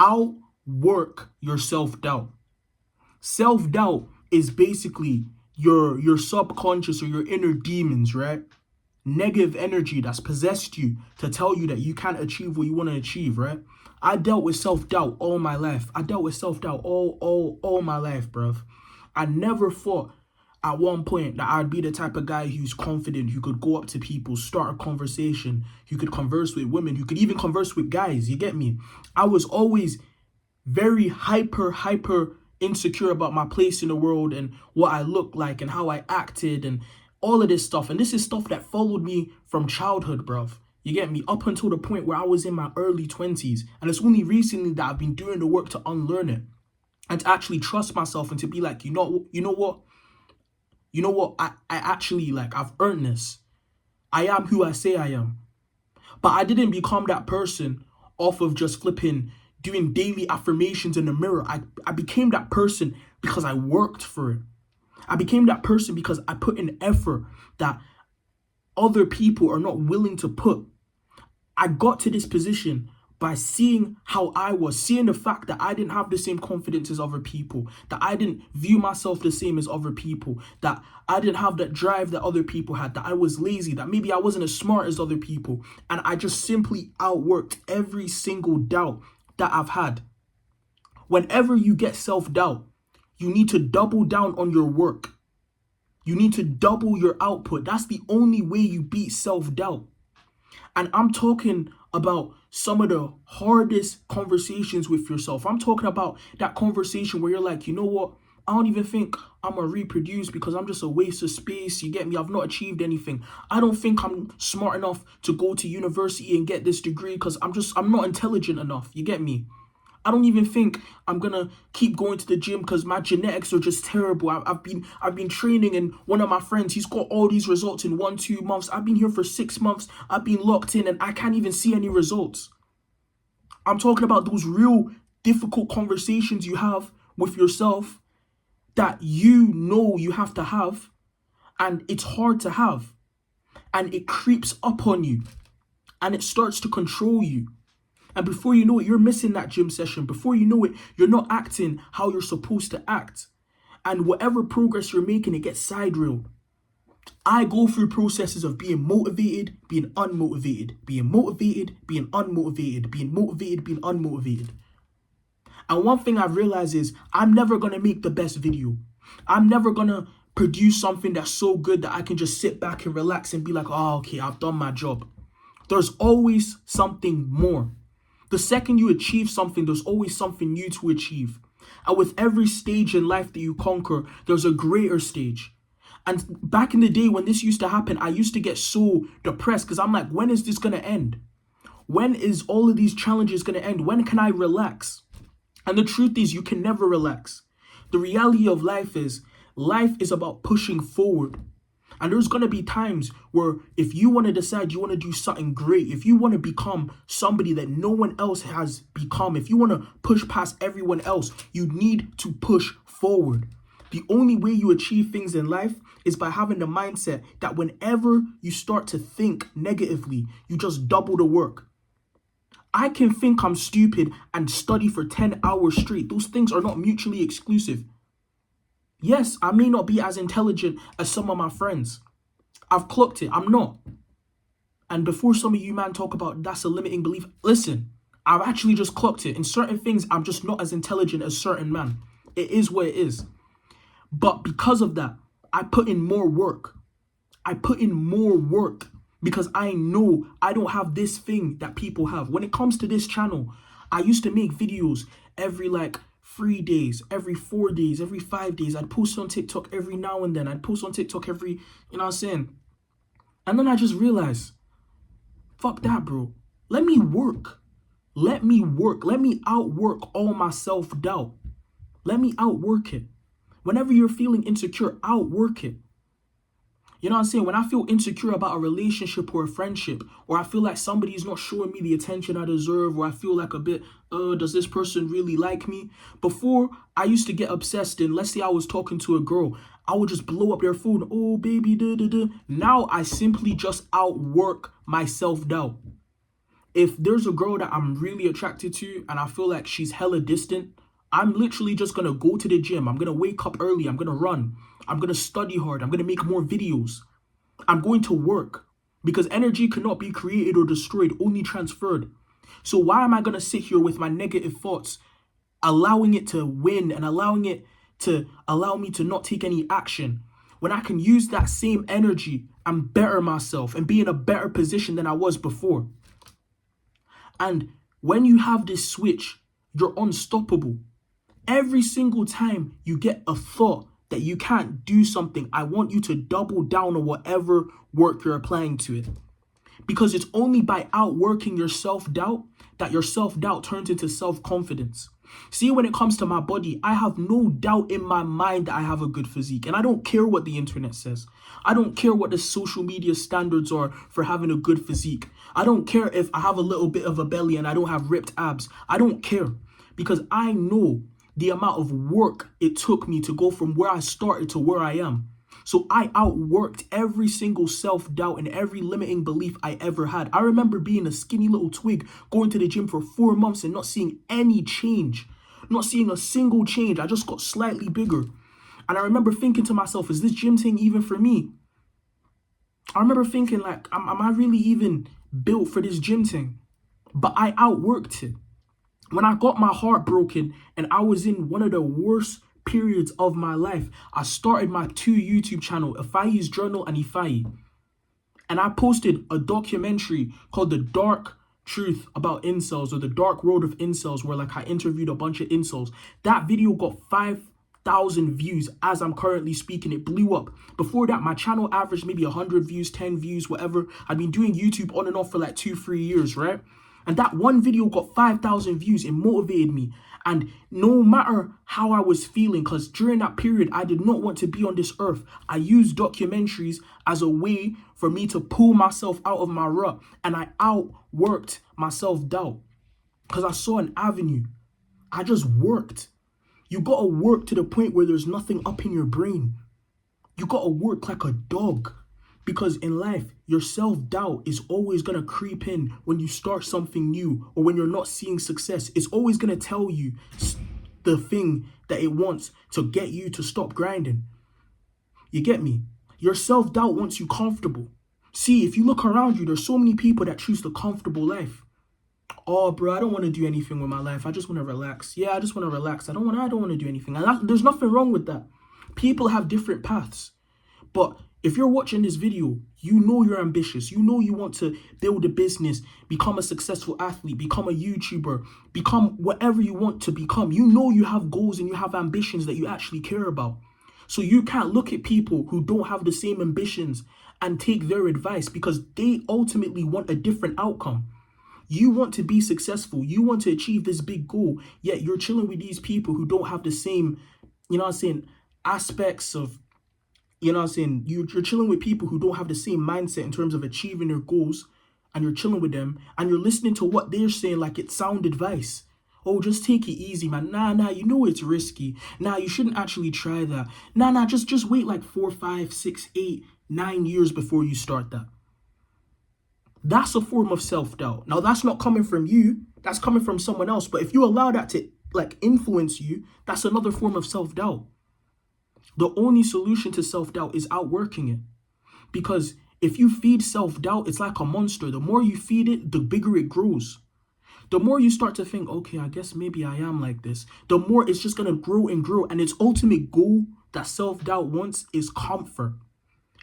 outwork your self-doubt. Self-doubt is basically your subconscious or your inner demons, right? Negative energy that's possessed you to tell you that you can't achieve what you want to achieve, right? I dealt with self-doubt all my life. I dealt with self-doubt all my life, bruv. I never thought at one point that I'd be the type of guy who's confident, who could go up to people, start a conversation, who could converse with women, who could even converse with guys, you get me? I was always very hyper insecure about my place in the world and what I looked like and how I acted and all of this stuff. And this is stuff that followed me from childhood, bruv. You get me? Up until the point where I was in my early 20s. And it's only recently that I've been doing the work to unlearn it and to actually trust myself and to be like, you know what? I actually, like, I've earned this. I am who I say I am. But I didn't become that person off of just flipping doing daily affirmations in the mirror. I became that person because I worked for it. I became that person because I put in effort that other people are not willing to put. I got to this position by seeing how I was, seeing the fact that I didn't have the same confidence as other people, that I didn't view myself the same as other people, that I didn't have that drive that other people had, that I was lazy, that maybe I wasn't as smart as other people. And I just simply outworked every single doubt that I've had. Whenever you get self-doubt, you need to double down on your work. You need to double your output. That's the only way you beat self-doubt. And I'm talking about some of the hardest conversations with yourself. I'm talking about that conversation where you're like, you know what? I don't even think I'm going to reproduce because I'm just a waste of space. You get me? I've not achieved anything. I don't think I'm smart enough to go to university and get this degree because I'm not intelligent enough. You get me? I don't even think I'm gonna keep going to the gym because my genetics are just terrible. I've been training, and one of my friends, he's got all these results in 1-2 months. I've been here for 6 months. I've been locked in and I can't even see any results. I'm talking about those real difficult conversations you have with yourself that you know you have to have, and it's hard to have, and it creeps up on you and it starts to control you. And before you know it, you're missing that gym session. Before you know it, you're not acting how you're supposed to act. And whatever progress you're making, it gets side-railed. I go through processes of being motivated, being unmotivated, being motivated, being unmotivated, being motivated, being unmotivated. And one thing I've realized is I'm never going to make the best video. I'm never going to produce something that's so good that I can just sit back and relax and be like, oh, okay, I've done my job. There's always something more. The second you achieve something, there's always something new to achieve. And with every stage in life that you conquer, there's a greater stage. And back in the day when this used to happen, I used to get so depressed because I'm like, when is this going to end? When is all of these challenges going to end? When can I relax? And the truth is, you can never relax. The reality of life is about pushing forward. And there's going to be times where if you want to decide you want to do something great, if you want to become somebody that no one else has become, if you want to push past everyone else, you need to push forward. The only way you achieve things in life is by having the mindset that whenever you start to think negatively, you just double the work. I can think I'm stupid and study for 10 hours straight. Those things are not mutually exclusive. Yes, I may not be as intelligent as some of my friends. I've clocked it. I'm not. And before some of you man talk about that's a limiting belief, listen, I've actually just clocked it. In certain things, I'm just not as intelligent as certain man. It is what it is. But because of that, I put in more work. Because I know I don't have this thing that people have. When it comes to this channel, I used to make videos every 3 days, every 4 days, every 5 days. I'd post on TikTok every now and then. I'd post on TikTok every, you know what I'm saying? And then I just realized, fuck that, bro. Let me work. Let me outwork all my self-doubt. Let me outwork it. Whenever you're feeling insecure, outwork it. You know what I'm saying? When I feel insecure about a relationship or a friendship, or I feel like somebody's not showing me the attention I deserve, or I feel like a bit, does this person really like me? Before, I used to get obsessed in, let's say I was talking to a girl, I would just blow up their phone, oh, baby, da, da, da. Now I simply just outwork my self-doubt. If there's a girl that I'm really attracted to and I feel like she's hella distant, I'm literally just gonna go to the gym. I'm gonna wake up early. I'm gonna run. I'm gonna study hard. I'm gonna make more videos. I'm going to work because energy cannot be created or destroyed, only transferred. So why am I gonna sit here with my negative thoughts, allowing it to win and allowing it to allow me to not take any action, when I can use that same energy and better myself and be in a better position than I was before? And when you have this switch, you're unstoppable. Every single time you get a thought that you can't do something, I want you to double down on whatever work you're applying to it. Because it's only by outworking your self-doubt that your self-doubt turns into self-confidence. See, when it comes to my body, I have no doubt in my mind that I have a good physique. And I don't care what the internet says. I don't care what the social media standards are for having a good physique. I don't care if I have a little bit of a belly and I don't have ripped abs. I don't care, because I know the amount of work it took me to go from where I started to where I am. So I outworked every single self-doubt and every limiting belief I ever had. I remember being a skinny little twig, going to the gym for 4 months and not seeing any change, not seeing a single change. I just got slightly bigger. And I remember thinking to myself, is this gym thing even for me? I remember thinking, like, am I really even built for this gym thing? But I outworked it. When I got my heart broken and I was in one of the worst periods of my life, I started my 2 YouTube channel, Ifai's Journal and Ifai. And I posted a documentary called The Dark Truth About Incels, or The Dark World of Incels, where like I interviewed a bunch of incels. That video got 5,000 views as I'm currently speaking. It blew up. Before that, my channel averaged maybe 100 views, 10 views, whatever. I've been doing YouTube on and off for like 2-3 years, right? And that one video got 5,000 views. It motivated me. And no matter how I was feeling, because during that period, I did not want to be on this earth, I used documentaries as a way for me to pull myself out of my rut. And I outworked my self-doubt because I saw an avenue. I just worked. You got to work to the point where there's nothing up in your brain. You got to work like a dog. Because in life, your self-doubt is always going to creep in when you start something new or when you're not seeing success. It's always going to tell you the thing that it wants to get you to stop grinding. You get me? Your self-doubt wants you comfortable. See, if you look around you, there's so many people that choose the comfortable life. Oh, bro, I don't want to do anything with my life. I just want to relax. Yeah, I just want to relax. I don't want to do anything. And there's nothing wrong with that. People have different paths. But if you're watching this video, you know you're ambitious. You know you want to build a business, become a successful athlete, become a YouTuber, become whatever you want to become. You know you have goals and you have ambitions that you actually care about. So you can't look at people who don't have the same ambitions and take their advice, because they ultimately want a different outcome. You want to be successful. You want to achieve this big goal, yet you're chilling with these people who don't have the same, aspects of, you're chilling with people who don't have the same mindset in terms of achieving their goals, and you're chilling with them and you're listening to what they're saying like it's sound advice. Oh, just take it easy, man. Nah, you know it's risky. Nah, you shouldn't actually try that. Nah, just wait like 4, 5, 6, 8, 9 years before you start that. That's a form of self-doubt. Now, that's not coming from you. That's coming from someone else. But if you allow that to influence you, that's another form of self-doubt. The only solution to self-doubt is outworking it. Because if you feed self-doubt, it's like a monster. The more you feed it, the bigger it grows. The more you start to think, okay, I guess maybe I am like this, the more it's just going to grow and grow. And its ultimate goal that self-doubt wants is comfort.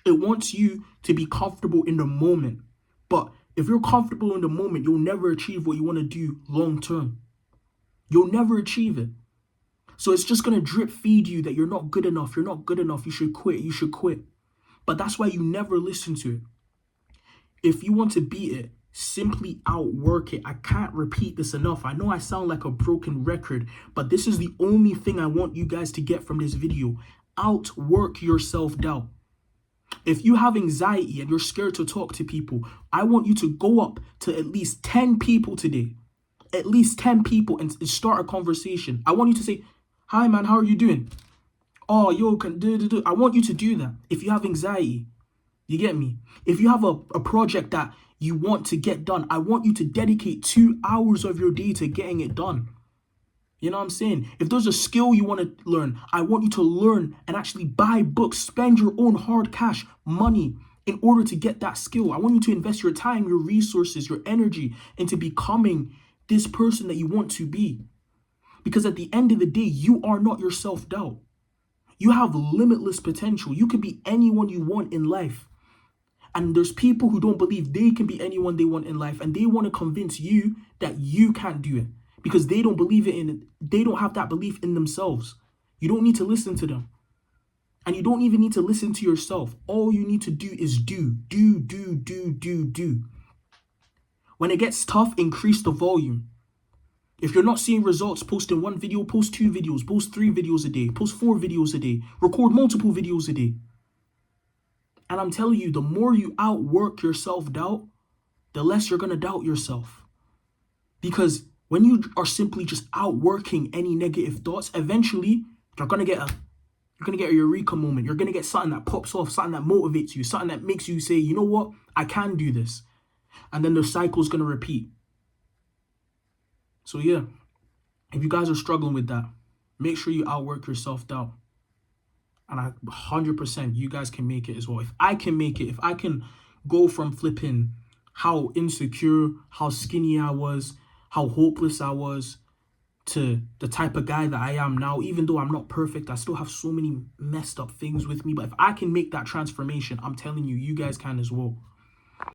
It wants you to be comfortable in the moment. But if you're comfortable in the moment, you'll never achieve what you want to do long term. You'll never achieve it. So it's just going to drip feed you that you're not good enough. You're not good enough. You should quit. You should quit. But that's why you never listen to it. If you want to beat it, simply outwork it. I can't repeat this enough. I know I sound like a broken record, but this is the only thing I want you guys to get from this video. Outwork your self-doubt. If you have anxiety and you're scared to talk to people, I want you to go up to at least 10 people today. At least 10 people, and start a conversation. I want you to say, hi man, how are you doing? Oh, yo, I want you to do that if you have anxiety. You get me? If you have a project that you want to get done. I want you to dedicate 2 hours of your day to getting it done. You know what I'm saying? If there's a skill you want to learn, I want you to learn and actually buy books, spend your own hard cash money in order to get that skill. I want you to invest your time, your resources, your energy into becoming this person that you want to be. Because at the end of the day, you are not your self-doubt. You have limitless potential. You can be anyone you want in life. And there's people who don't believe they can be anyone they want in life, and they want to convince you that you can't do it because they don't believe it in it. They don't have that belief in themselves. You don't need to listen to them. And you don't even need to listen to yourself. All you need to do is do. When it gets tough, increase the volume. If you're not seeing results, post in 1 video, post 2 videos, post 3 videos a day, post 4 videos a day, record multiple videos a day. And I'm telling you, the more you outwork your self-doubt, the less you're going to doubt yourself. Because when you are simply just outworking any negative thoughts, eventually you're going to get a eureka moment. You're going to get something that pops off, something that motivates you, something that makes you say, you know what, I can do this. And then the cycle's going to repeat. So yeah, if you guys are struggling with that, make sure you outwork your self-doubt. And 100%, you guys can make it as well. If I can make it, if I can go from flipping how insecure, how skinny I was, how hopeless I was, to the type of guy that I am now, even though I'm not perfect, I still have so many messed up things with me. But if I can make that transformation, I'm telling you, you guys can as well.